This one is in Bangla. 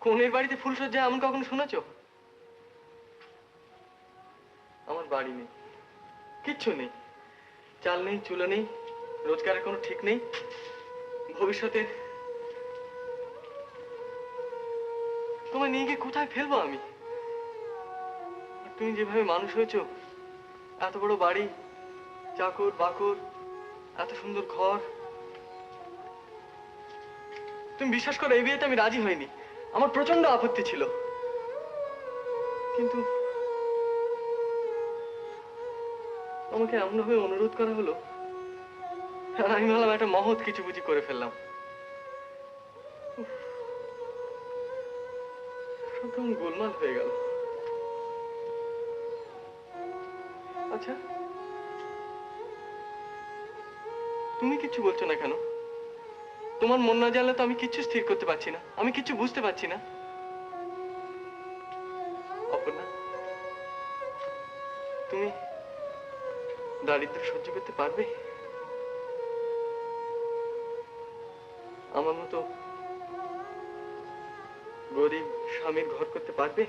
কোনের বাড়িতে ফুলসজ্জা এমন কখনো শুনেছ? আমার বাড়ি নেই, কিচ্ছু নেই, চাল নেই, চুলো নেই, রোজগারের কোনো ঠিক নেই। ভবিষ্যতে তোমায় নিয়ে গিয়ে কোথায় ফেলবো আমি? তুমি যেভাবে মানুষ হয়েছো, এত বড় বাড়ি, চাকর বাকর, এত সুন্দর ঘর, তুমি বিশ্বাস করো এই বিয়েতে আমি রাজি হইনি। আমার প্রচন্ড আপত্তি ছিল, কিন্তু আমাকে এমনভাবে অনুরোধ করা হলো, আর আমি ভাবলাম একটা মহৎ কিছু বুঝি করে ফেললাম। সব কেমন গোলমাল হয়ে গেল। আচ্ছা, তুমি কিচ্ছু বলছো না কেন? তোমার মন না জানলে তো আমি কিচ্ছু স্থির করতে পারছি না, আমি কিচ্ছু বুঝতে পারছি না। অপর্ণা, তুমি দারিদ্র্য সহ্য করতে পারবে? আমার মতো গরিব স্বামীর ঘর করতে পারবে?